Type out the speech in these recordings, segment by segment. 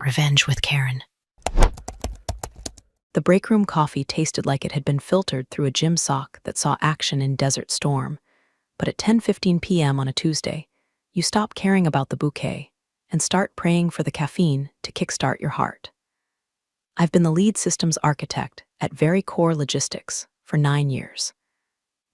Revenge with Karen. The break room coffee tasted like it had been filtered through a gym sock that saw action in Desert Storm. But at 10:15 p.m. on a Tuesday, you stop caring about the bouquet and start praying for the caffeine to kickstart your heart. I've been the lead systems architect at Very Core Logistics for 9 years.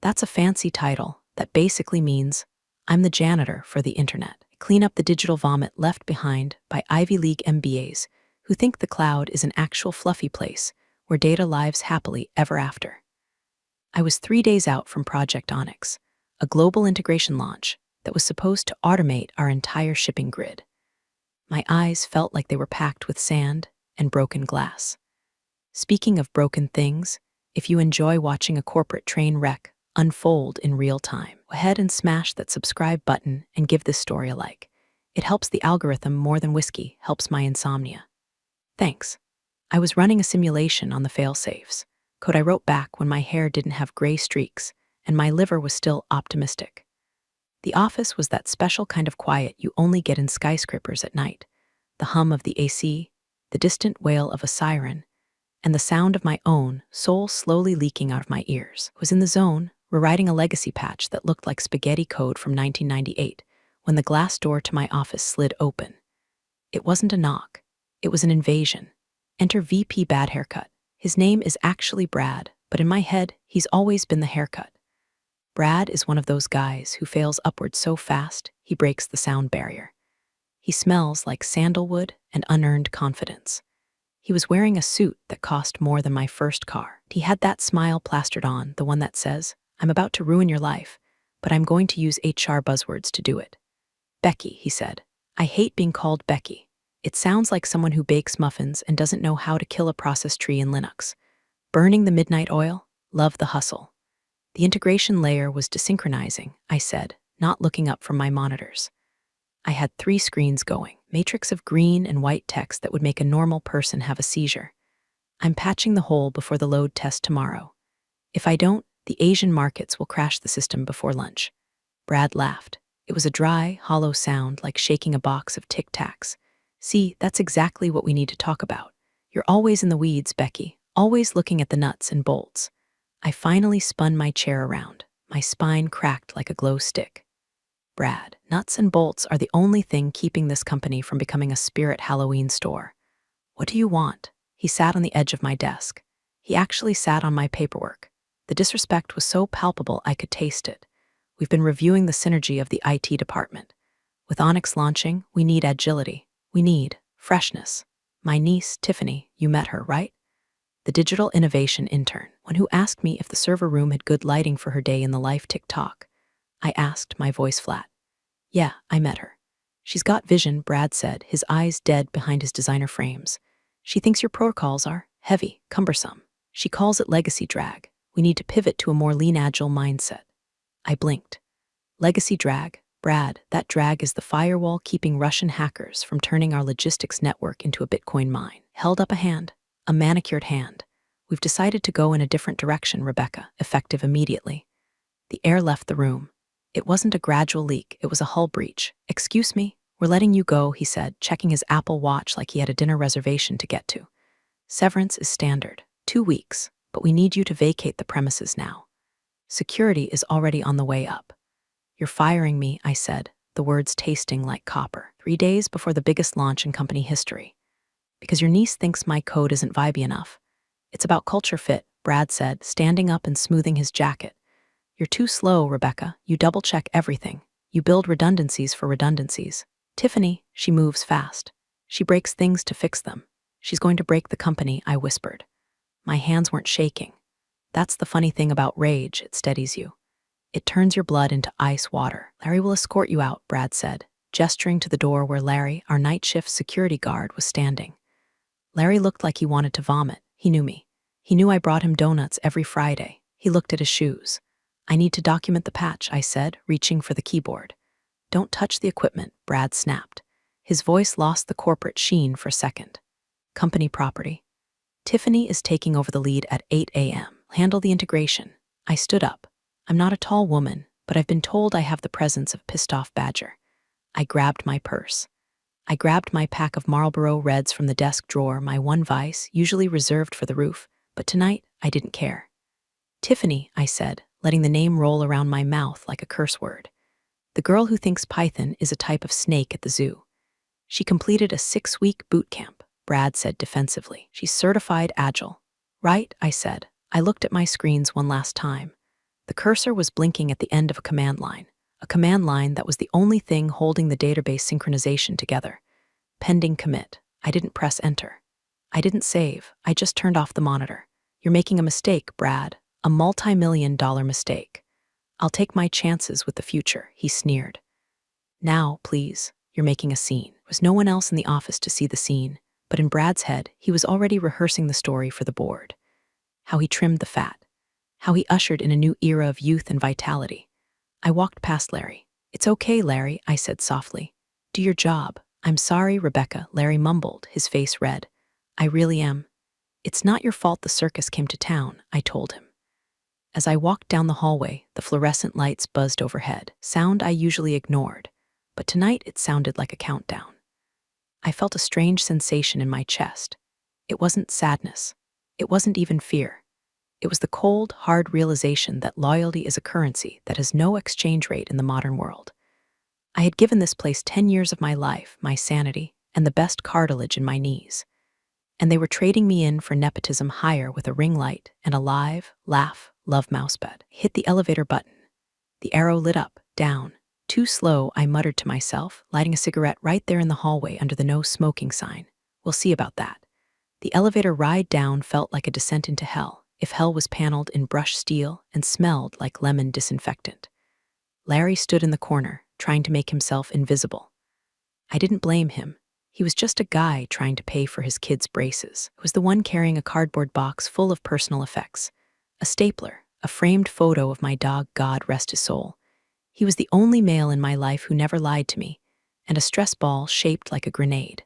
That's a fancy title that basically means I'm the janitor for the internet. I clean up the digital vomit left behind by Ivy League MBAs who think the cloud is an actual fluffy place where data lives happily ever after. I was 3 days out from Project Onyx, a global integration launch that was supposed to automate our entire shipping grid. My eyes felt like they were packed with sand and broken glass. Speaking of broken things, if you enjoy watching a corporate train wreck unfold in real time, go ahead and smash that subscribe button and give this story a like. It helps the algorithm more than whiskey helps my insomnia. Thanks. I was running a simulation on the fail-safes, code I wrote back when my hair didn't have gray streaks and my liver was still optimistic. The office was that special kind of quiet you only get in skyscrapers at night. The hum of the AC, the distant wail of a siren, and the sound of my own soul slowly leaking out of my ears. I was in the zone, rewriting a legacy patch that looked like spaghetti code from 1998, when the glass door to my office slid open. It wasn't a knock. It was an invasion. Enter VP Bad Haircut. His name is actually Brad, but in my head, he's always been the haircut. Brad is one of those guys who fails upward so fast, he breaks the sound barrier. He smells like sandalwood and unearned confidence. He was wearing a suit that cost more than my first car. He had that smile plastered on, the one that says, "I'm about to ruin your life, but I'm going to use HR buzzwords to do it." "Becky," he said. "I hate being called Becky. It sounds like someone who bakes muffins and doesn't know how to kill a process tree in Linux. Burning the midnight oil? Love the hustle." The integration layer was desynchronizing, I said, not looking up from my monitors. I had 3 screens going, matrix of green and white text that would make a normal person have a seizure. "I'm patching the hole before the load test tomorrow. If I don't, the Asian markets will crash the system before lunch." Brad laughed. It was a dry, hollow sound like shaking a box of Tic Tacs. "See, that's exactly what we need to talk about. You're always in the weeds, Becky, always looking at the nuts and bolts." I finally spun my chair around. My spine cracked like a glow stick. "Brad, nuts and bolts are the only thing keeping this company from becoming a spirit Halloween store. What do you want?" He sat on the edge of my desk. He actually sat on my paperwork. The disrespect was so palpable I could taste it. "We've been reviewing the synergy of the IT department. With Onyx launching, we need agility. We need freshness. My niece, Tiffany, you met her, right? The digital innovation intern, one who asked me if the server room had good lighting for her day in the life TikTok." I asked, my voice flat. "Yeah, I met her. She's got vision," Brad said, his eyes dead behind his designer frames. "She thinks your protocols are heavy, cumbersome. She calls it legacy drag. We need to pivot to a more lean, agile mindset." I blinked. "Legacy drag? Brad, that drag is the firewall keeping Russian hackers from turning our logistics network into a Bitcoin mine." Held up a hand, a manicured hand. "We've decided to go in a different direction, Rebecca, effective immediately." The air left the room. It wasn't a gradual leak, it was a hull breach. "Excuse me, we're letting you go," he said, checking his Apple Watch like he had a dinner reservation to get to. "Severance is standard, 2 weeks, but we need you to vacate the premises now. Security is already on the way up." "You're firing me," I said, the words tasting like copper, 3 days before the biggest launch in company history. "Because your niece thinks my code isn't vibey enough. It's about culture fit," Brad said, standing up and smoothing his jacket. "You're too slow, Rebecca. You double-check everything. You build redundancies for redundancies. Tiffany, she moves fast. She breaks things to fix them. She's going to break the company," I whispered. My hands weren't shaking. That's the funny thing about rage, it steadies you. It turns your blood into ice water. "Larry will escort you out," Brad said, gesturing to the door where Larry, our night shift security guard, was standing. Larry looked like he wanted to vomit. He knew me. He knew I brought him donuts every Friday. He looked at his shoes. "I need to document the patch," I said, reaching for the keyboard. "Don't touch the equipment," Brad snapped. His voice lost the corporate sheen for a second. "Company property. Tiffany is taking over the lead at 8 a.m. Handle the integration." I stood up. I'm not a tall woman, but I've been told I have the presence of pissed-off badger. I grabbed my purse. I grabbed my pack of Marlboro Reds from the desk drawer, my one vice, usually reserved for the roof, but tonight I didn't care. Tiffany, I said, letting the name roll around my mouth like a curse word. The girl who thinks python is a type of snake at the zoo. She completed a 6-week boot camp, Brad said defensively. She's certified agile. Right, I said. I looked at my screens one last time. The cursor was blinking at the end of a command line that was the only thing holding the database synchronization together. Pending commit. I didn't press enter. I didn't save. I just turned off the monitor. You're making a mistake, Brad. A multi-million-dollar mistake. I'll take my chances with the future, he sneered. Now, please, you're making a scene. There was no one else in the office to see the scene, but in Brad's head, he was already rehearsing the story for the board. How he trimmed the fat. How he ushered in a new era of youth and vitality. I walked past Larry. It's okay, Larry, I said softly. Do your job. I'm sorry, Rebecca, Larry mumbled, his face red. I really am. It's not your fault the circus came to town, I told him. As I walked down the hallway, the fluorescent lights buzzed overhead, sound I usually ignored, but tonight it sounded like a countdown. I felt a strange sensation in my chest. It wasn't sadness. It wasn't even fear. It was the cold, hard realization that loyalty is a currency that has no exchange rate in the modern world. I had given this place 10 years of my life, my sanity, and the best cartilage in my knees. And they were trading me in for nepotism higher with a ring light and a live, laugh, love mousepad. Hit the elevator button. The arrow lit up, down. Too slow, I muttered to myself, lighting a cigarette right there in the hallway under the no smoking sign. We'll see about that. The elevator ride down felt like a descent into hell, if hell was paneled in brushed steel and smelled like lemon disinfectant. Larry stood in the corner, trying to make himself invisible. I didn't blame him. He was just a guy trying to pay for his kids' braces. He was the one carrying a cardboard box full of personal effects. A stapler, a framed photo of my dog, God rest his soul. He was the only male in my life who never lied to me, and a stress ball shaped like a grenade.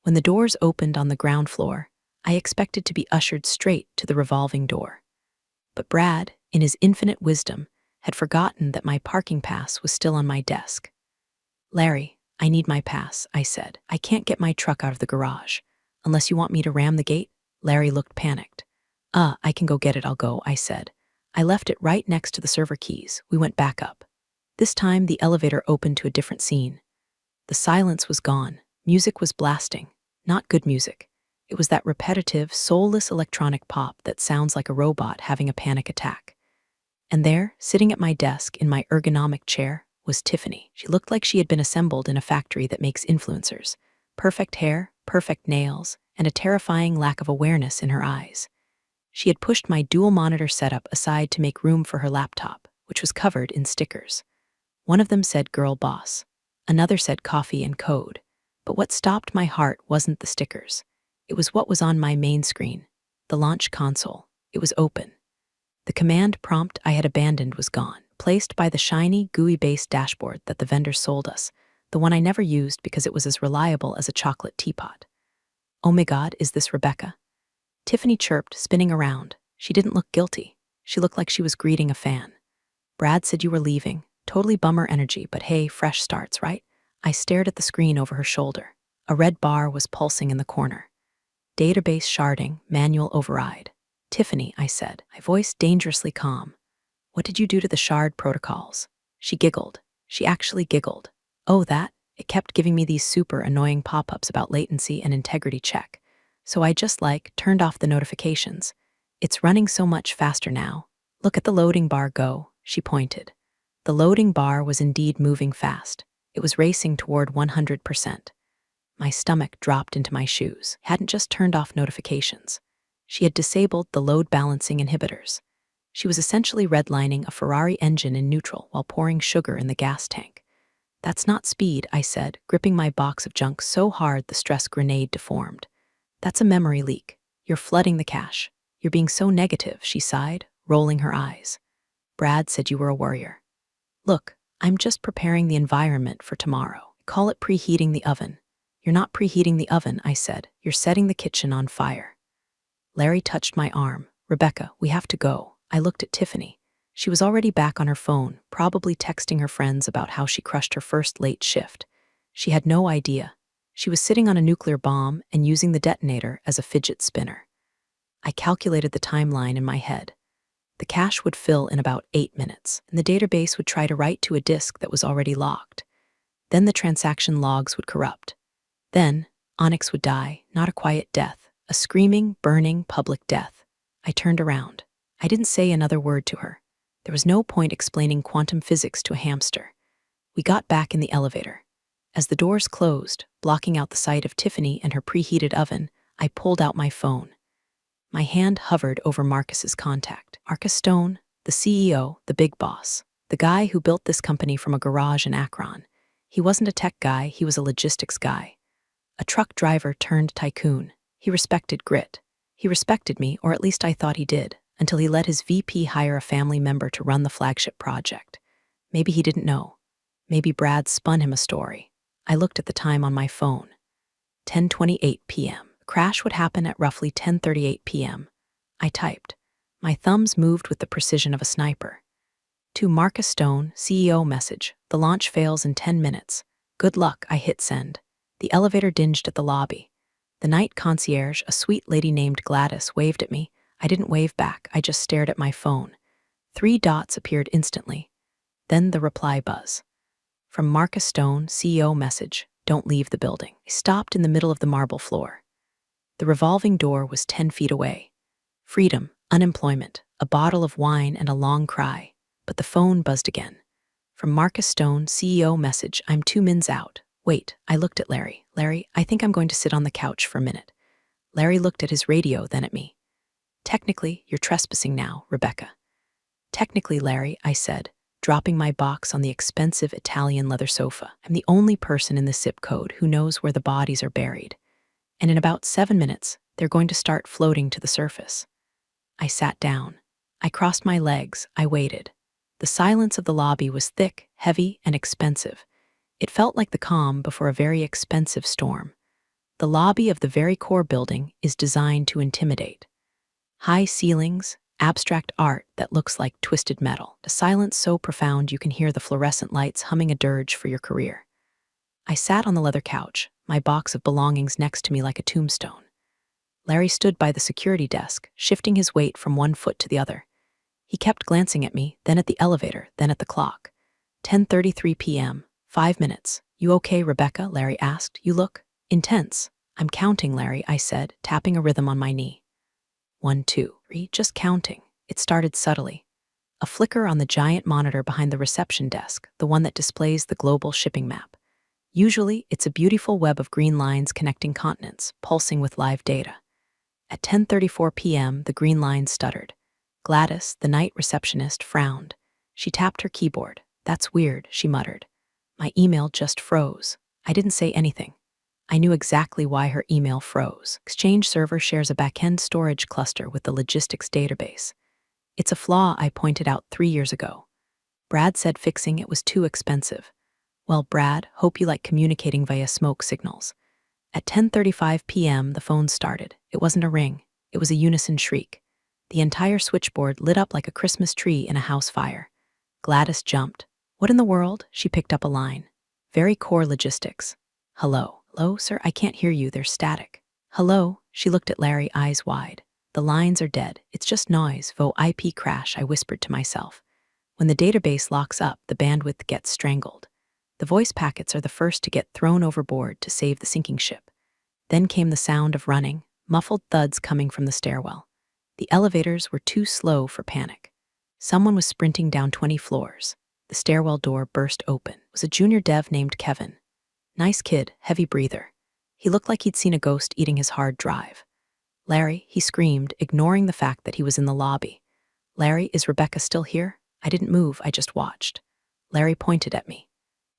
When the doors opened on the ground floor, I expected to be ushered straight to the revolving door. But Brad, in his infinite wisdom, had forgotten that my parking pass was still on my desk. Larry, I need my pass, I said. I can't get my truck out of the garage. Unless you want me to ram the gate? Larry looked panicked. I can go get it, I'll go, I said. I left it right next to the server keys. We went back up. This time, the elevator opened to a different scene. The silence was gone. Music was blasting. Not good music. It was that repetitive, soulless electronic pop that sounds like a robot having a panic attack. And there, sitting at my desk in my ergonomic chair, was Tiffany. She looked like she had been assembled in a factory that makes influencers. Perfect hair, perfect nails, and a terrifying lack of awareness in her eyes. She had pushed my dual-monitor setup aside to make room for her laptop, which was covered in stickers. One of them said Girl Boss. Another said Coffee and Code. But what stopped my heart wasn't the stickers. It was what was on my main screen, the launch console. It was open. The command prompt I had abandoned was gone, placed by the shiny, GUI-based dashboard that the vendor sold us, the one I never used because it was as reliable as a chocolate teapot. Oh my God, is this Rebecca? Tiffany chirped, spinning around. She didn't look guilty. She looked like she was greeting a fan. Brad said you were leaving. Totally bummer energy, but hey, fresh starts, right? I stared at the screen over her shoulder. A red bar was pulsing in the corner. Database sharding, manual override. Tiffany, I said, my voice dangerously calm. What did you do to the shard protocols? She giggled. She actually giggled. Oh, that? It kept giving me these super annoying pop-ups about latency and integrity check. So I just turned off the notifications. It's running so much faster now. Look at the loading bar go, she pointed. The loading bar was indeed moving fast. It was racing toward 100%. My stomach dropped into my shoes. Hadn't just turned off notifications. She had disabled the load balancing inhibitors. She was essentially redlining a Ferrari engine in neutral while pouring sugar in the gas tank. That's not speed, I said, gripping my box of junk so hard the stress grenade deformed. That's a memory leak. You're flooding the cache. You're being so negative, she sighed, rolling her eyes. Brad said you were a warrior. Look, I'm just preparing the environment for tomorrow. Call it preheating the oven. You're not preheating the oven, I said. You're setting the kitchen on fire. Larry touched my arm. Rebecca, we have to go. I looked at Tiffany. She was already back on her phone, probably texting her friends about how she crushed her first late shift. She had no idea. She was sitting on a nuclear bomb and using the detonator as a fidget spinner. I calculated the timeline in my head. The cache would fill in about 8 minutes, and the database would try to write to a disk that was already locked. Then the transaction logs would corrupt. Then, Onyx would die, not a quiet death, a screaming, burning, public death. I turned around. I didn't say another word to her. There was no point explaining quantum physics to a hamster. We got back in the elevator. As the doors closed, blocking out the sight of Tiffany and her preheated oven, I pulled out my phone. My hand hovered over Marcus's contact. Marcus Stone, the CEO, the big boss, the guy who built this company from a garage in Akron. He wasn't a tech guy, he was a logistics guy. A truck driver turned tycoon. He respected grit. He respected me, or at least I thought he did, until he let his VP hire a family member to run the flagship project. Maybe he didn't know. Maybe Brad spun him a story. I looked at the time on my phone. 10:28 p.m. The crash would happen at roughly 10:38 p.m. I typed. My thumbs moved with the precision of a sniper. To Marcus Stone, CEO message. The launch fails in 10 minutes. Good luck, I hit send. The elevator dinged at the lobby. The night concierge, a sweet lady named Gladys, waved at me. I didn't wave back, I just stared at my phone. 3 dots appeared instantly. Then the reply buzz. From Marcus Stone, CEO message. Don't leave the building. I stopped in the middle of the marble floor. The revolving door was 10 feet away. Freedom, unemployment, a bottle of wine, and a long cry. But the phone buzzed again. From Marcus Stone, CEO message. I'm 2 minutes out. Wait, I looked at Larry. Larry, I think I'm going to sit on the couch for a minute. Larry looked at his radio, then at me. Technically, you're trespassing now, Rebecca. Technically, Larry, I said, dropping my box on the expensive Italian leather sofa. I'm the only person in the zip code who knows where the bodies are buried. And in about 7 minutes, they're going to start floating to the surface. I sat down. I crossed my legs. I waited. The silence of the lobby was thick, heavy, and expensive. It felt like the calm before a very expensive storm. The lobby of the very core building is designed to intimidate. High ceilings, abstract art that looks like twisted metal. A silence so profound you can hear the fluorescent lights humming a dirge for your career. I sat on the leather couch, my box of belongings next to me like a tombstone. Larry stood by the security desk, shifting his weight from one foot to the other. He kept glancing at me, then at the elevator, then at the clock. 10:33 p.m., 5 minutes. You okay, Rebecca? Larry asked. You look intense. I'm counting, Larry, I said, tapping a rhythm on my knee. 1, 2, 3, just counting. It started subtly. A flicker on the giant monitor behind the reception desk, the one that displays the global shipping map. Usually, it's a beautiful web of green lines connecting continents, pulsing with live data. At 10:34 p.m., the green line stuttered. Gladys, the night receptionist, frowned. She tapped her keyboard. That's weird, she muttered. My email just froze. I didn't say anything. I knew exactly why her email froze. Exchange Server shares a backend storage cluster with the logistics database. It's a flaw I pointed out 3 years ago. Brad said fixing it was too expensive. Well, Brad, hope you like communicating via smoke signals. At 10:35 p.m., the phone started. It wasn't a ring. It was a unison shriek. The entire switchboard lit up like a Christmas tree in a house fire. Gladys jumped. What in the world? She picked up a line. Very core logistics. Hello. Hello, sir, I can't hear you. There's static. Hello? She looked at Larry, eyes wide. The lines are dead. It's just noise. IP crash, I whispered to myself. When the database locks up, the bandwidth gets strangled. The voice packets are the first to get thrown overboard to save the sinking ship. Then came the sound of running, muffled thuds coming from the stairwell. The elevators were too slow for panic. Someone was sprinting down 20 floors. The stairwell door burst open. It was a junior dev named Kevin. Nice kid, heavy breather. He looked like he'd seen a ghost eating his hard drive. Larry, he screamed, ignoring the fact that he was in the lobby. Larry, is Rebecca still here? I didn't move, I just watched. Larry pointed at me.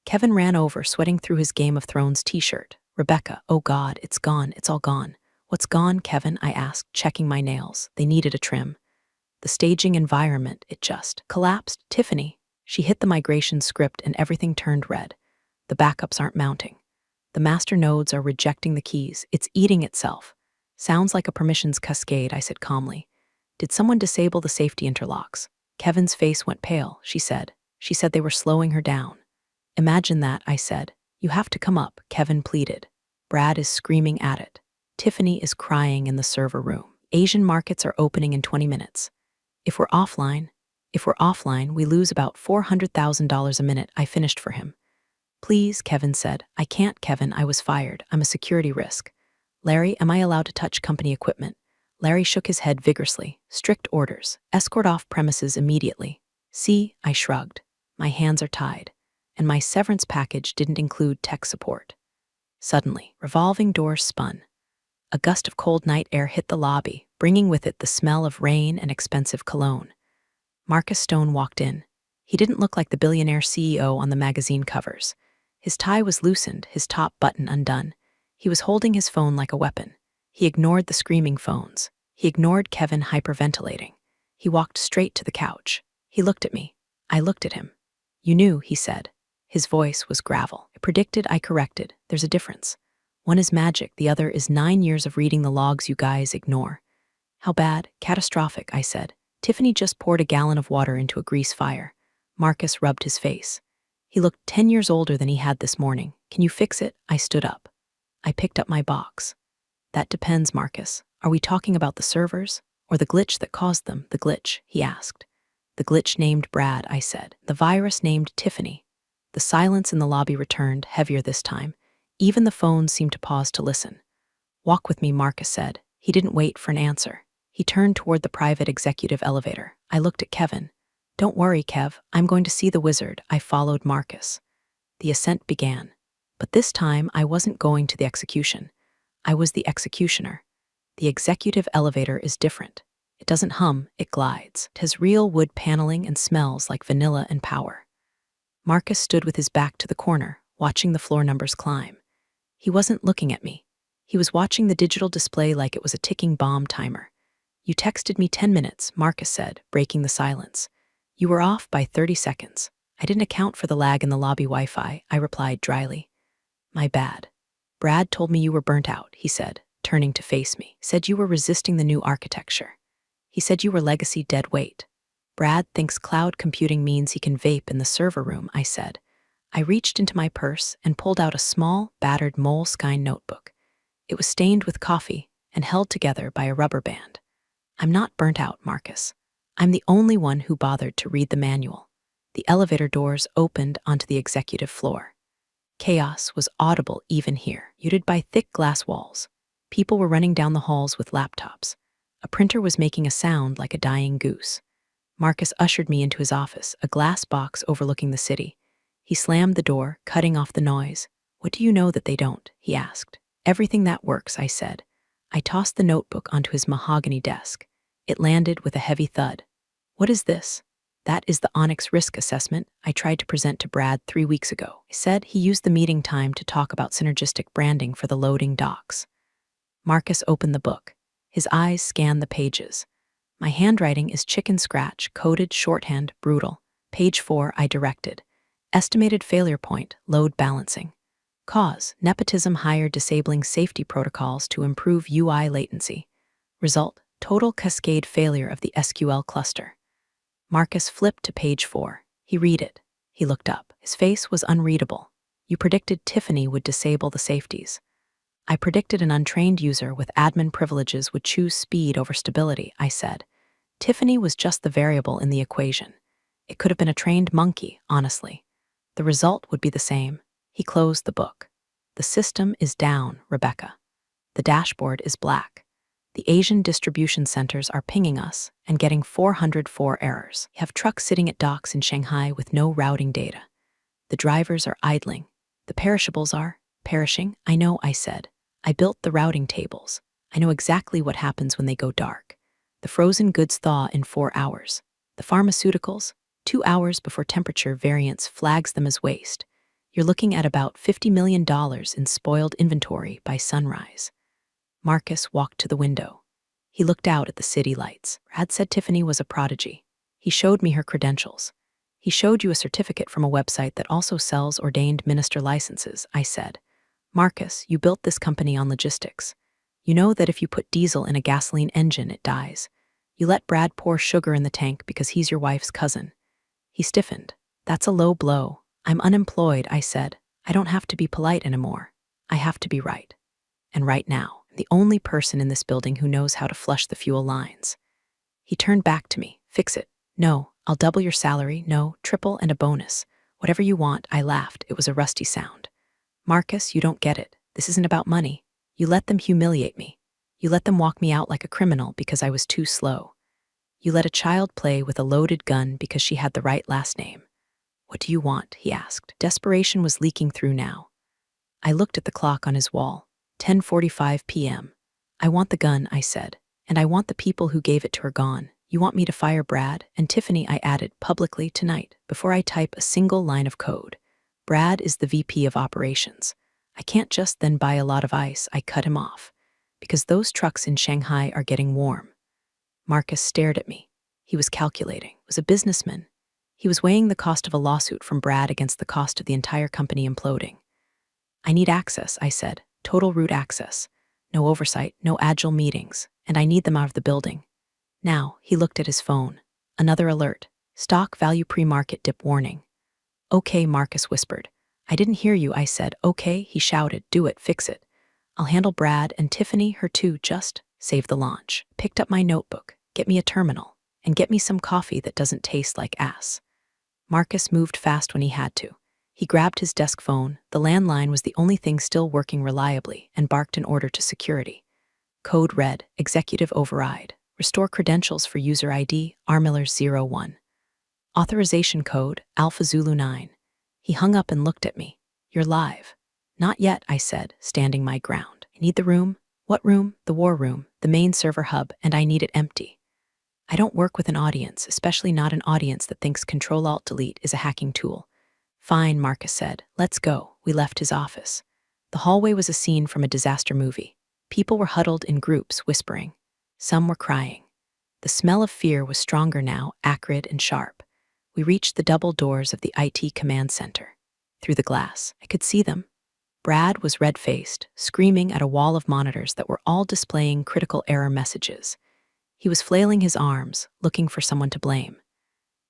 Kevin ran over, sweating through his Game of Thrones t-shirt. Rebecca, oh God, it's gone, it's all gone. What's gone, Kevin? I asked, checking my nails. They needed a trim. The staging environment, it just collapsed. Tiffany. She hit the migration script and everything turned red. The backups aren't mounting. The master nodes are rejecting the keys. It's eating itself. Sounds like a permissions cascade, I said calmly. Did someone disable the safety interlocks? Kevin's face went pale, she said. She said they were slowing her down. Imagine that, I said. You have to come up, Kevin pleaded. Brad is screaming at it. Tiffany is crying in the server room. Asian markets are opening in 20 minutes. If we're offline, we lose about $400,000 a minute. I finished for him. Please, Kevin said. I can't, Kevin. I was fired. I'm a security risk. Larry, am I allowed to touch company equipment? Larry shook his head vigorously. Strict orders. Escort off premises immediately. See, I shrugged. My hands are tied. And my severance package didn't include tech support. Suddenly, revolving doors spun. A gust of cold night air hit the lobby, bringing with it the smell of rain and expensive cologne. Marcus Stone walked in. He didn't look like the billionaire CEO on the magazine covers. His tie was loosened, his top button undone. He was holding his phone like a weapon. He ignored the screaming phones. He ignored Kevin hyperventilating. He walked straight to the couch. He looked at me. I looked at him. You knew, he said. His voice was gravel. I predicted, I corrected. There's a difference. One is magic, the other is 9 years of reading the logs you guys ignore. How bad? Catastrophic, I said. Tiffany just poured a gallon of water into a grease fire. Marcus rubbed his face. He looked 10 years older than he had this morning. Can you fix it? I stood up. I picked up my box. That depends, Marcus. Are we talking about the servers? Or the glitch that caused them? The glitch, he asked. The glitch named Brad, I said. The virus named Tiffany. The silence in the lobby returned, heavier this time. Even the phones seemed to pause to listen. Walk with me, Marcus said. He didn't wait for an answer. He turned toward the private executive elevator. I looked at Kevin. Don't worry, Kev. I'm going to see the wizard. I followed Marcus. The ascent began. But this time, I wasn't going to the execution. I was the executioner. The executive elevator is different. It doesn't hum, it glides. It has real wood paneling and smells like vanilla and power. Marcus stood with his back to the corner, watching the floor numbers climb. He wasn't looking at me. He was watching the digital display like it was a ticking bomb timer. You texted me 10 minutes, Marcus said, breaking the silence. You were off by 30 seconds. I didn't account for the lag in the lobby Wi-Fi, I replied dryly. My bad. Brad told me you were burnt out, he said, turning to face me. Said you were resisting the new architecture. He said you were legacy dead weight. Brad thinks cloud computing means he can vape in the server room, I said. I reached into my purse and pulled out a small, battered moleskine notebook. It was stained with coffee and held together by a rubber band. I'm not burnt out, Marcus. I'm the only one who bothered to read the manual. The elevator doors opened onto the executive floor. Chaos was audible even here, muted by thick glass walls. People were running down the halls with laptops. A printer was making a sound like a dying goose. Marcus ushered me into his office, a glass box overlooking the city. He slammed the door, cutting off the noise. What do you know that they don't? He asked. Everything that works, I said. I tossed the notebook onto his mahogany desk. It landed with a heavy thud. What is this? That is the Onyx risk assessment I tried to present to Brad 3 weeks ago. He said he used the meeting time to talk about synergistic branding for the loading docks. Marcus opened the book. His eyes scanned the pages. My handwriting is chicken scratch, coded shorthand, brutal. Page 4, I directed. Estimated failure point, load balancing. Cause, Nepotism hired disabling safety protocols to improve UI latency. Result, total cascade failure of the SQL cluster. Marcus flipped to page 4. He read it. He looked up. His face was unreadable. You predicted Tiffany would disable the safeties. I predicted an untrained user with admin privileges would choose speed over stability, I said. Tiffany was just the variable in the equation. It could have been a trained monkey, honestly. The result would be the same. He closed the book. The system is down, Rebecca. The dashboard is black. The Asian distribution centers are pinging us and getting 404 errors. You have trucks sitting at docks in Shanghai with no routing data. The drivers are idling. The perishables are perishing. I know, I said. I built the routing tables. I know exactly what happens when they go dark. The frozen goods thaw in 4 hours. The pharmaceuticals, 2 hours before temperature variance flags them as waste. You're looking at about $50 million in spoiled inventory by sunrise. Marcus walked to the window. He looked out at the city lights. Brad said Tiffany was a prodigy. He showed me her credentials. He showed you a certificate from a website that also sells ordained minister licenses, I said. Marcus, you built this company on logistics. You know that if you put diesel in a gasoline engine, it dies. You let Brad pour sugar in the tank because he's your wife's cousin. He stiffened. That's a low blow. I'm unemployed, I said. I don't have to be polite anymore. I have to be right. And right now, the only person in this building who knows how to flush the fuel lines. He turned back to me. Fix it. No, I'll double your salary. No, triple and a bonus. Whatever you want, I laughed. It was a rusty sound. Marcus, you don't get it. This isn't about money. You let them humiliate me. You let them walk me out like a criminal because I was too slow. You let a child play with a loaded gun because she had the right last name. What do you want? He asked. Desperation was leaking through now. I looked at the clock on his wall. 10:45 p.m. I want the gun, I said, and I want the people who gave it to her gone. You want me to fire Brad and Tiffany, I added publicly tonight, before I type a single line of code. Brad is the VP of operations. I can't just then buy a lot of ice. I cut him off. Because those trucks in Shanghai are getting warm. Marcus stared at me. He was calculating, was a businessman. He was weighing the cost of a lawsuit from Brad against the cost of the entire company imploding. I need access, I said. Total root access. No oversight, no agile meetings, and I need them out of the building. Now, he looked at his phone. Another alert. Stock value pre-market dip warning. Okay, Marcus whispered. I didn't hear you, I said. Okay, he shouted. Do it, fix it. I'll handle Brad and Tiffany, her too, just save the launch. Picked up my notebook. Get me a terminal. And get me some coffee that doesn't taste like ass. Marcus moved fast when he had to. He grabbed his desk phone. The landline was the only thing still working reliably and barked an order to security. Code red, executive override. Restore credentials for user ID, rmiller01. Authorization code, Alpha Zulu 9. He hung up and looked at me. You're live. Not yet, I said, standing my ground. I need the room. What room? The war room, the main server hub, and I need it empty. I don't work with an audience, especially not an audience that thinks Control-Alt-Delete is a hacking tool. Fine, Marcus said. Let's go. We left his office. The hallway was a scene from a disaster movie. People were huddled in groups, whispering. Some were crying. The smell of fear was stronger now, acrid and sharp. We reached the double doors of the IT command center. Through the glass, I could see them. Brad was red-faced, screaming at a wall of monitors that were all displaying critical error messages. He was flailing his arms, looking for someone to blame.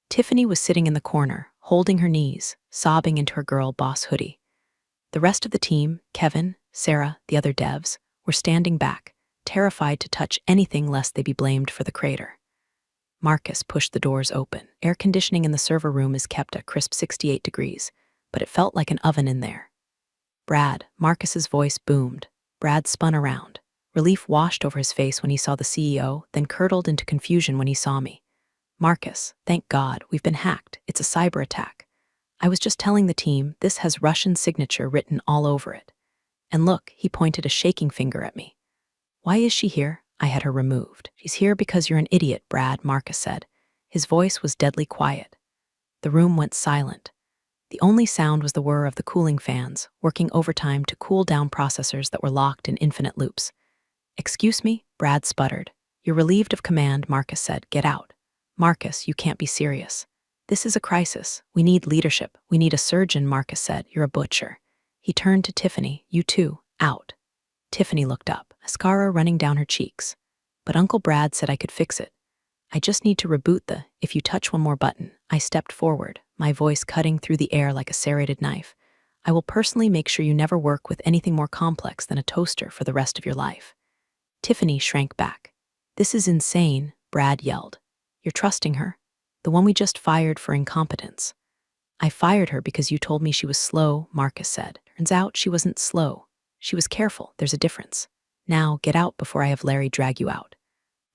Tiffany was sitting in the corner, holding her knees, sobbing into her girl boss hoodie. The rest of the team, Kevin, Sarah, the other devs, were standing back, terrified to touch anything lest they be blamed for the crater. Marcus pushed the doors open. Air conditioning in the server room is kept at crisp 68 degrees, but it felt like an oven in there. Brad, Marcus's voice boomed. Brad spun around. Relief washed over his face when he saw the CEO, then curdled into confusion when he saw me. Marcus, thank God, we've been hacked. It's a cyber attack. I was just telling the team, this has Russian signature written all over it. And look, he pointed a shaking finger at me. Why is she here? I had her removed. She's here because you're an idiot, Brad, Marcus said. His voice was deadly quiet. The room went silent. The only sound was the whir of the cooling fans, working overtime to cool down processors that were locked in infinite loops. Excuse me, Brad sputtered. You're relieved of command, Marcus said. Get out. Marcus, you can't be serious. This is a crisis. We need leadership. We need a surgeon, Marcus said. You're a butcher. He turned to Tiffany. You too. Out. Tiffany looked up, mascara running down her cheeks. But Uncle Brad said I could fix it. I just need to reboot the, if you touch one more button. I stepped forward, my voice cutting through the air like a serrated knife. I will personally make sure you never work with anything more complex than a toaster for the rest of your life. Tiffany shrank back. This is insane, Brad yelled. You're trusting her? The one we just fired for incompetence. I fired her because you told me she was slow, Marcus said. Turns out she wasn't slow. She was careful. There's a difference. Now, get out before I have Larry drag you out.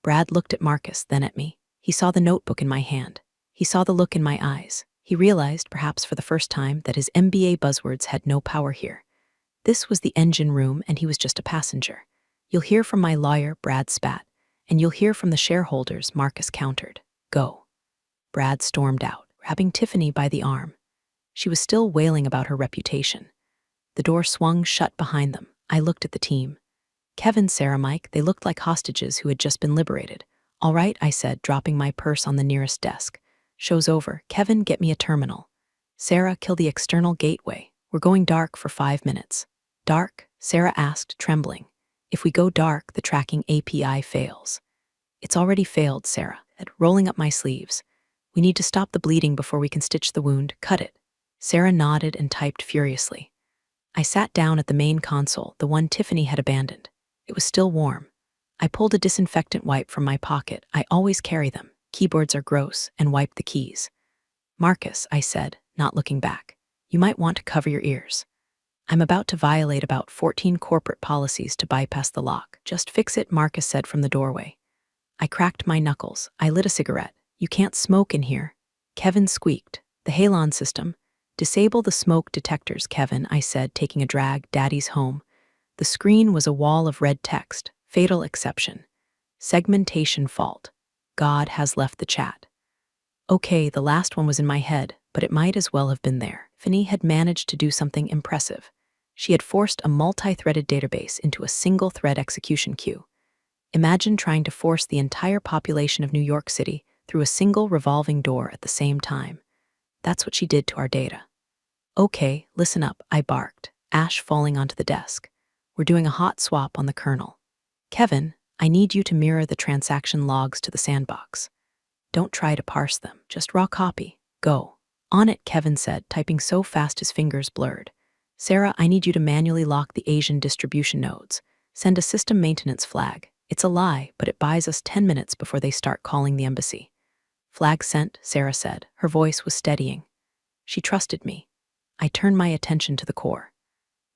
Brad looked at Marcus, then at me. He saw the notebook in my hand. He saw the look in my eyes. He realized, perhaps for the first time, that his MBA buzzwords had no power here. This was the engine room, and he was just a passenger. You'll hear from my lawyer, Brad spat, and you'll hear from the shareholders, Marcus countered. Go. Brad stormed out, grabbing Tiffany by the arm. She was still wailing about her reputation. The door swung shut behind them. I looked at the team. Kevin, Sarah, Mike, they looked like hostages who had just been liberated. All right, I said, dropping my purse on the nearest desk. Show's over. Kevin, get me a terminal. Sarah, kill the external gateway. We're going dark for 5 minutes. Dark? Sarah asked, trembling. If we go dark, the tracking API fails. It's already failed, Sarah said, rolling up my sleeves. We need to stop the bleeding before we can stitch the wound. Cut it. Sarah nodded and typed furiously. I sat down at the main console, the one Tiffany had abandoned. It was still warm. I pulled a disinfectant wipe from my pocket. I always carry them. Keyboards are gross, and wiped the keys. Marcus, I said, not looking back, you might want to cover your ears. I'm about to violate about 14 corporate policies to bypass the lock. Just fix it, Marcus said from the doorway. I cracked my knuckles. I lit a cigarette. You can't smoke in here. Kevin squeaked. The halon system. Disable the smoke detectors, Kevin, I said, taking a drag. Daddy's home. The screen was a wall of red text. Fatal exception. Segmentation fault. God has left the chat. Okay, the last one was in my head, but it might as well have been there. Tiffany had managed to do something impressive. She had forced a multi-threaded database into a single-thread execution queue. Imagine trying to force the entire population of New York City through a single revolving door at the same time. That's what she did to our data. Okay, listen up, I barked, ash falling onto the desk. We're doing a hot swap on the kernel. Kevin, I need you to mirror the transaction logs to the sandbox. Don't try to parse them, just raw copy. Go. On it, Kevin said, typing so fast his fingers blurred. Sarah, I need you to manually lock the Asian distribution nodes. Send a system maintenance flag. It's a lie, but it buys us 10 minutes before they start calling the embassy. Flag sent, Sarah said. Her voice was steadying. She trusted me. I turned my attention to the core.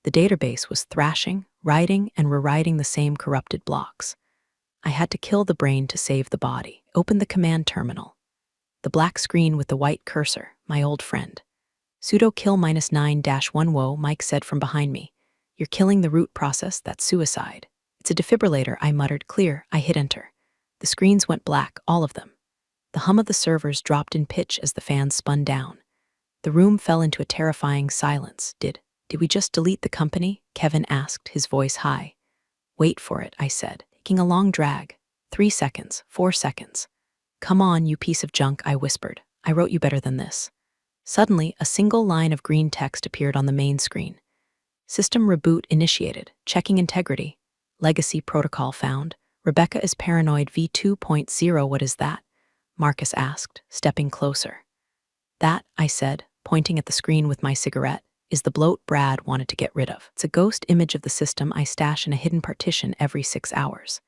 The database was thrashing, writing, and rewriting the same corrupted blocks. I had to kill the brain to save the body. Open the command terminal. The black screen with the white cursor, my old friend. Sudo kill -9-1 whoa, Mike said from behind me. You're killing the root process, that's suicide. It's a defibrillator, I muttered. Clear, I hit enter. The screens went black, all of them. The hum of the servers dropped in pitch as the fans spun down. The room fell into a terrifying silence. Did we just delete the company? Kevin asked, his voice high. Wait for it, I said, taking a long drag. 3 seconds, 4 seconds. Come on, you piece of junk, I whispered. I wrote you better than this. Suddenly, a single line of green text appeared on the main screen. System reboot initiated. Checking integrity. Legacy protocol found. Rebecca is paranoid v2.0. What is that? Marcus asked, stepping closer. That, I said, pointing at the screen with my cigarette, is the bloat Brad wanted to get rid of. It's a ghost image of the system I stash in a hidden partition every 6 hours.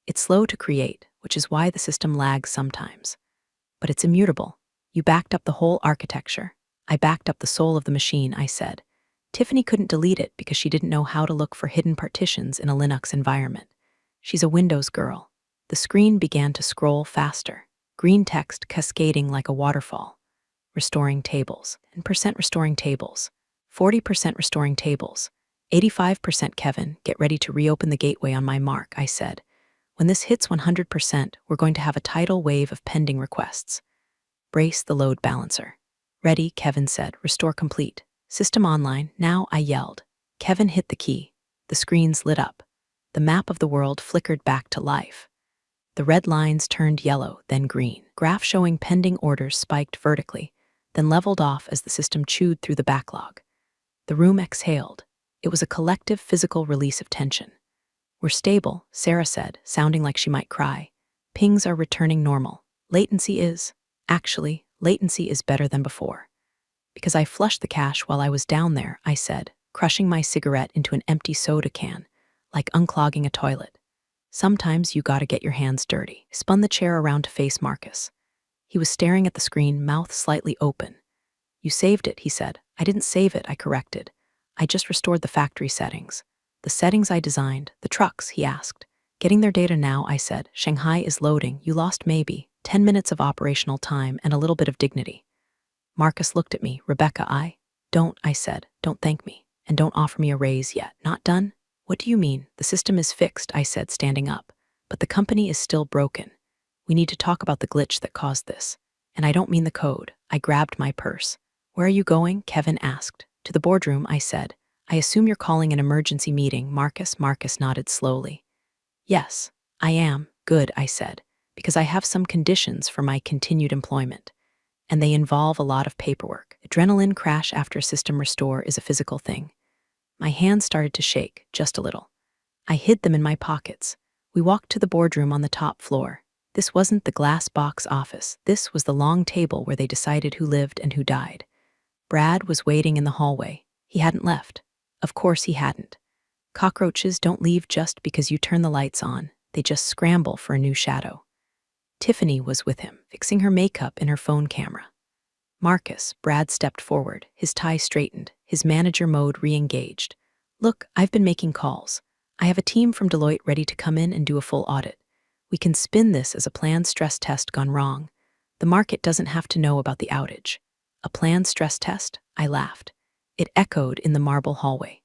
It's slow to create, which is why the system lags sometimes. But it's immutable. You backed up the whole architecture. I backed up the soul of the machine, I said. Tiffany couldn't delete it because she didn't know how to look for hidden partitions in a Linux environment. She's a Windows girl. The screen began to scroll faster, green text cascading like a waterfall. Restoring tables, 10% restoring tables, 40% restoring tables, 85% Kevin, get ready to reopen the gateway on my mark, I said. When this hits 100%, we're going to have a tidal wave of pending requests. Brace the load balancer. Ready, Kevin said, restore complete. System online, now, I yelled. Kevin hit the key. The screens lit up. The map of the world flickered back to life. The red lines turned yellow, then green. Graph showing pending orders spiked vertically, then leveled off as the system chewed through the backlog. The room exhaled. It was a collective physical release of tension. We're stable, Sarah said, sounding like she might cry. Pings are returning normal. Latency is better than before. Because I flushed the cache while I was down there, I said, crushing my cigarette into an empty soda can, like unclogging a toilet. Sometimes you gotta get your hands dirty. I spun the chair around to face Marcus. He was staring at the screen, mouth slightly open. You saved it, he said. I didn't save it, I corrected. I just restored the factory settings. The settings I designed, the trucks, he asked. Getting their data now, I said. Shanghai is loading. You lost maybe 10 minutes of operational time and a little bit of dignity. Marcus looked at me. Rebecca, I said. Don't thank me. And don't offer me a raise yet. Not done? What do you mean? The system is fixed, I said, standing up. But the company is still broken. We need to talk about the glitch that caused this. And I don't mean the code. I grabbed my purse. Where are you going? Kevin asked. To the boardroom, I said. I assume you're calling an emergency meeting, Marcus. Marcus nodded slowly. Yes, I am. Good, I said, because I have some conditions for my continued employment. And they involve a lot of paperwork. Adrenaline crash after a system restore is a physical thing. My hands started to shake, just a little. I hid them in my pockets. We walked to the boardroom on the top floor. This wasn't the glass box office. This was the long table where they decided who lived and who died. Brad was waiting in the hallway. He hadn't left. Of course he hadn't. Cockroaches don't leave just because you turn the lights on. They just scramble for a new shadow. Tiffany was with him, fixing her makeup in her phone camera. Marcus, Brad stepped forward, his tie straightened, his manager mode re-engaged. Look, I've been making calls. I have a team from Deloitte ready to come in and do a full audit. We can spin this as a planned stress test gone wrong. The market doesn't have to know about the outage. A planned stress test? I laughed. It echoed in the marble hallway.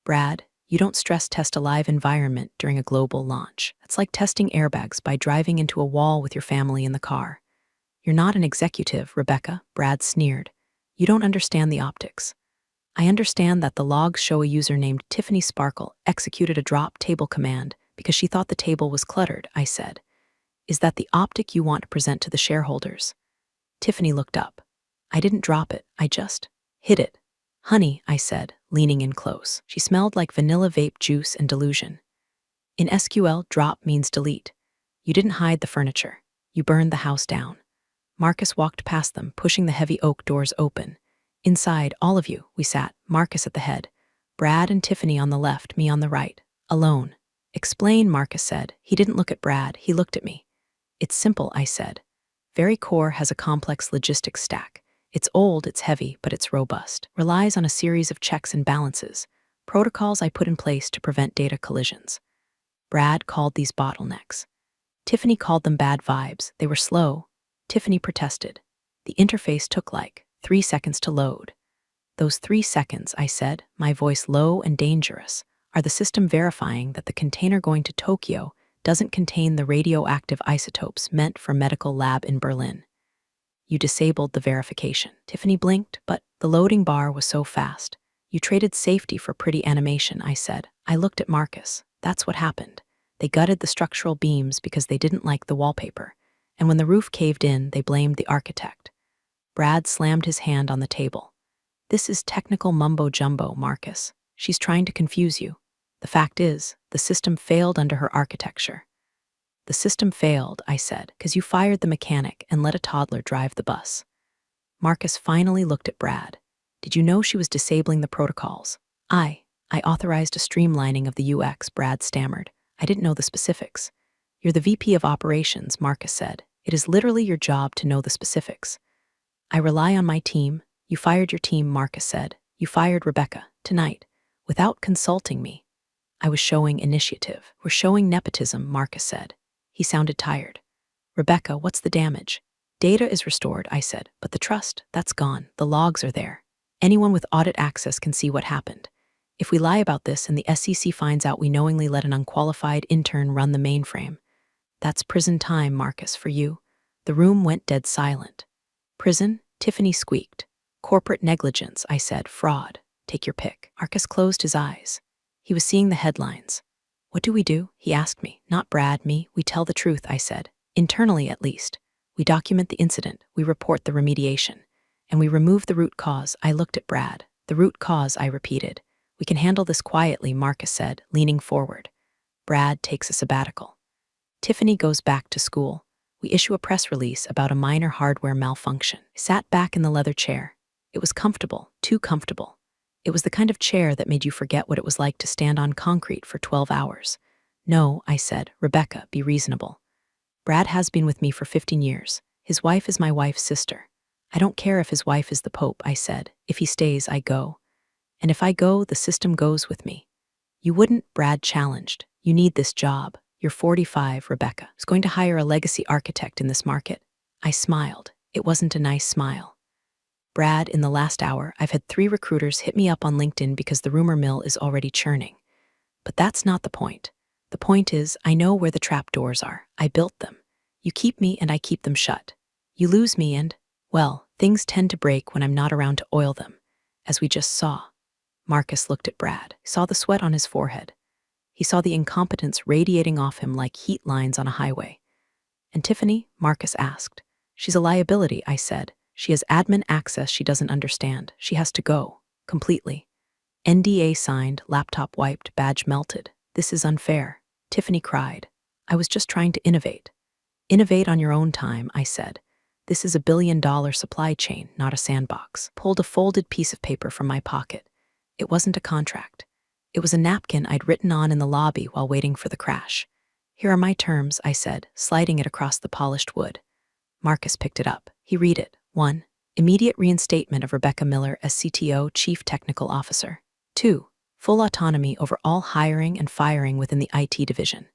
Brad, you don't stress test a live environment during a global launch. That's like testing airbags by driving into a wall with your family in the car. You're not an executive, Rebecca, Brad sneered. You don't understand the optics. I understand that the logs show a user named Tiffany Sparkle executed a drop table command because she thought the table was cluttered, I said. Is that the optic you want to present to the shareholders? Tiffany looked up. I didn't drop it, I just hid it. Honey, I said, leaning in close. She smelled like vanilla vape juice and delusion. In SQL, drop means delete. You didn't hide the furniture. You burned the house down. Marcus walked past them, pushing the heavy oak doors open. Inside, all of you, we sat, Marcus at the head. Brad and Tiffany on the left, me on the right. Alone. Explain, Marcus said. He didn't look at Brad, he looked at me. It's simple, I said. Vericore has a complex logistics stack. It's old, it's heavy, but it's robust. Relies on a series of checks and balances, protocols I put in place to prevent data collisions. Brad called these bottlenecks. Tiffany called them bad vibes. They were slow. Tiffany protested. The interface took like 3 seconds to load. Those 3 seconds, I said, my voice low and dangerous, are the system verifying that the container going to Tokyo doesn't contain the radioactive isotopes meant for medical lab in Berlin. You disabled the verification. Tiffany blinked, but the loading bar was so fast. You traded safety for pretty animation, I said. I looked at Marcus. That's what happened. They gutted the structural beams because they didn't like the wallpaper. And when the roof caved in, they blamed the architect. Brad slammed his hand on the table. This is technical mumbo-jumbo, Marcus. She's trying to confuse you. The fact is, the system failed under her architecture. The system failed, I said, because you fired the mechanic and let a toddler drive the bus. Marcus finally looked at Brad. Did you know she was disabling the protocols? I authorized a streamlining of the UX, Brad stammered. I didn't know the specifics. You're the VP of Operations, Marcus said. It is literally your job to know the specifics. I rely on my team. You fired your team, Marcus said. You fired Rebecca, tonight, without consulting me. I was showing initiative. We're showing nepotism, Marcus said. He sounded tired. Rebecca, what's the damage? Data is restored, I said, but the trust, that's gone. The logs are there. Anyone with audit access can see what happened. If we lie about this and the SEC finds out we knowingly let an unqualified intern run the mainframe, that's prison time, Marcus, for you. The room went dead silent. Prison? Tiffany squeaked. Corporate negligence, I said. Fraud. Take your pick. Marcus closed his eyes. He was seeing the headlines. What do we do? He asked me. Not Brad, me. We tell the truth, I said. Internally, at least. We document the incident. We report the remediation. And we remove the root cause. I looked at Brad. The root cause, I repeated. We can handle this quietly, Marcus said, leaning forward. Brad takes a sabbatical. Tiffany goes back to school. We issue a press release about a minor hardware malfunction. I sat back in the leather chair. It was comfortable, too comfortable. It was the kind of chair that made you forget what it was like to stand on concrete for 12 hours. No, I said, Rebecca, be reasonable. Brad has been with me for 15 years. His wife is my wife's sister. I don't care if his wife is the Pope, I said. If he stays, I go. And if I go, the system goes with me. You wouldn't, Brad challenged. You need this job. You're 45, Rebecca. Is going to hire a legacy architect in this market. I smiled. It wasn't a nice smile. Brad, in the last hour, I've had 3 recruiters hit me up on LinkedIn because the rumor mill is already churning. But that's not the point. The point is, I know where the trap doors are. I built them. You keep me and I keep them shut. You lose me and, well, things tend to break when I'm not around to oil them, as we just saw. Marcus looked at Brad, saw the sweat on his forehead. He saw the incompetence radiating off him like heat lines on a highway. And Tiffany? Marcus asked. She's a liability, I said. She has admin access she doesn't understand. She has to go. Completely. NDA signed, laptop wiped, badge melted. This is unfair. Tiffany cried. I was just trying to innovate. Innovate on your own time, I said. This is a $1 billion supply chain, not a sandbox. Pulled a folded piece of paper from my pocket. It wasn't a contract. It was a napkin I'd written on in the lobby while waiting for the crash. Here are my terms, I said, sliding it across the polished wood. Marcus picked it up. He read it. 1. Immediate reinstatement of Rebecca Miller as CTO, Chief Technical Officer. 2. Full autonomy over all hiring and firing within the IT division.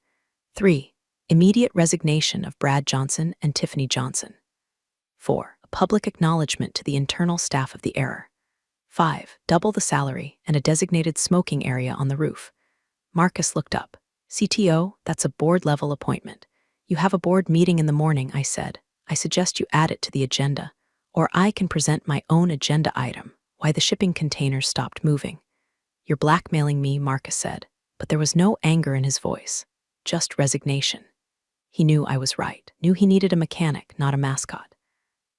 3. Immediate resignation of Brad Johnson and Tiffany Johnson. 4. A public acknowledgement to the internal staff of the error. 5. Double the salary and a designated smoking area on the roof. Marcus looked up. CTO, that's a board-level appointment. You have a board meeting in the morning, I said. I suggest you add it to the agenda. Or I can present my own agenda item, why the shipping containers stopped moving. You're blackmailing me, Marcus said, but there was no anger in his voice, just resignation. He knew I was right, knew he needed a mechanic, not a mascot.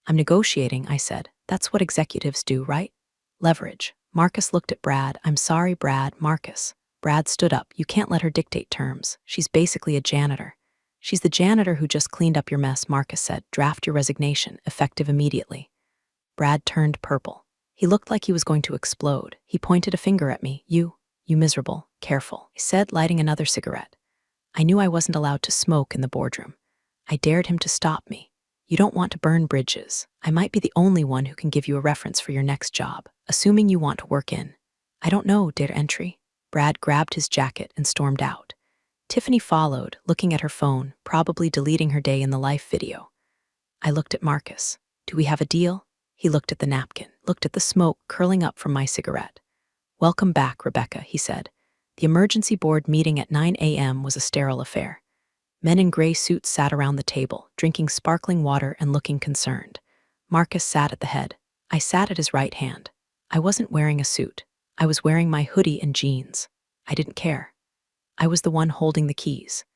I'm negotiating, I said. That's what executives do, right? Leverage. Marcus looked at Brad. I'm sorry, Brad. Marcus. Brad stood up. You can't let her dictate terms. She's basically a janitor. She's the janitor who just cleaned up your mess, Marcus said. Draft your resignation, effective immediately. Brad turned purple. He looked like he was going to explode. He pointed a finger at me. You miserable, careful, I said, lighting another cigarette. I knew I wasn't allowed to smoke in the boardroom. I dared him to stop me. You don't want to burn bridges. I might be the only one who can give you a reference for your next job, assuming you want to work in. I don't know, data entry. Brad grabbed his jacket and stormed out. Tiffany followed, looking at her phone, probably deleting her day in the life video. I looked at Marcus. Do we have a deal? He looked at the napkin, looked at the smoke curling up from my cigarette. Welcome back, Rebecca, he said. The emergency board meeting at 9 a.m. was a sterile affair. Men in gray suits sat around the table, drinking sparkling water and looking concerned. Marcus sat at the head. I sat at his right hand. I wasn't wearing a suit. I was wearing my hoodie and jeans. I didn't care. I was the one holding the keys.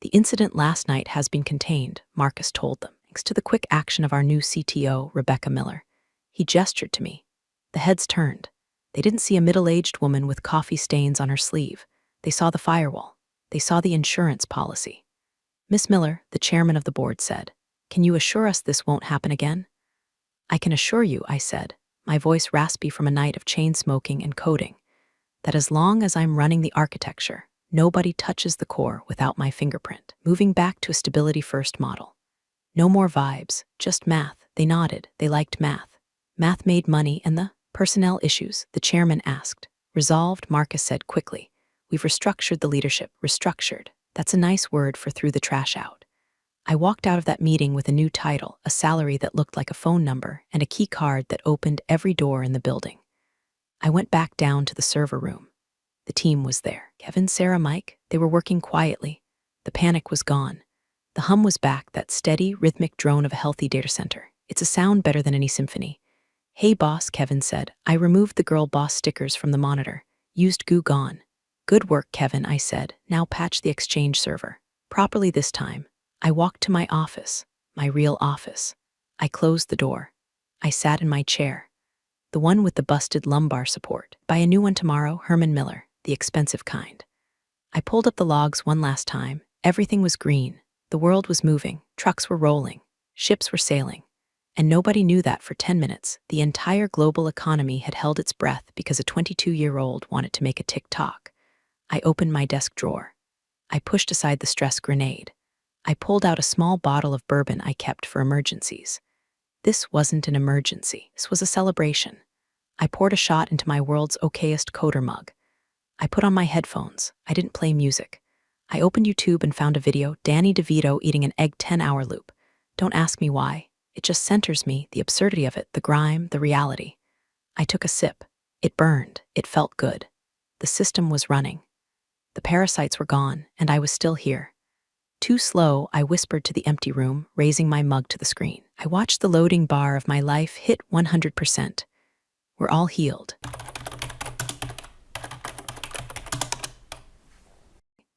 The incident last night has been contained, Marcus told them, thanks to the quick action of our new CTO, Rebecca Miller. He gestured to me. The heads turned. They didn't see a middle-aged woman with coffee stains on her sleeve. They saw the firewall. They saw the insurance policy. Miss Miller, the chairman of the board, said, "Can you assure us this won't happen again?" "I can assure you," I said, my voice raspy from a night of chain smoking and coding, "that as long as I'm running the architecture, nobody touches the core without my fingerprint, moving back to a stability-first model. No more vibes, just math." They nodded. They liked math. Math made money, and the personnel issues, the chairman asked. Resolved, Marcus said quickly. We've restructured the leadership. Restructured. That's a nice word for threw the trash out. I walked out of that meeting with a new title, a salary that looked like a phone number, and a key card that opened every door in the building. I went back down to the server room. The team was there. Kevin, Sarah, Mike, they were working quietly. The panic was gone. The hum was back, that steady, rhythmic drone of a healthy data center. It's a sound better than any symphony. Hey boss, Kevin said. I removed the girl boss stickers from the monitor. Used goo gone. Good work, Kevin, I said. Now patch the Exchange server. Properly this time. I walked to my office, my real office. I closed the door. I sat in my chair. The one with the busted lumbar support. Buy a new one tomorrow, Herman Miller, the expensive kind. I pulled up the logs one last time. Everything was green. The world was moving. Trucks were rolling. Ships were sailing. And nobody knew that for 10 minutes, the entire global economy had held its breath because a 22-year-old wanted to make a tick-tock. I opened my desk drawer. I pushed aside the stress grenade. I pulled out a small bottle of bourbon I kept for emergencies. This wasn't an emergency. This was a celebration. I poured a shot into my world's okayest coder mug. I put on my headphones. I didn't play music. I opened YouTube and found a video, Danny DeVito eating an egg 10-hour loop. Don't ask me why. It just centers me, the absurdity of it, the grime, the reality. I took a sip. It burned. It felt good. The system was running. The parasites were gone, and I was still here. Too slow, I whispered to the empty room, raising my mug to the screen. I watched the loading bar of my life hit 100%. We're all healed.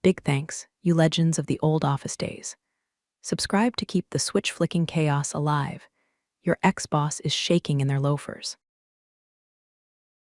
Big thanks, you legends of the old office days. Subscribe to keep the switch-flicking chaos alive. Your ex-boss is shaking in their loafers.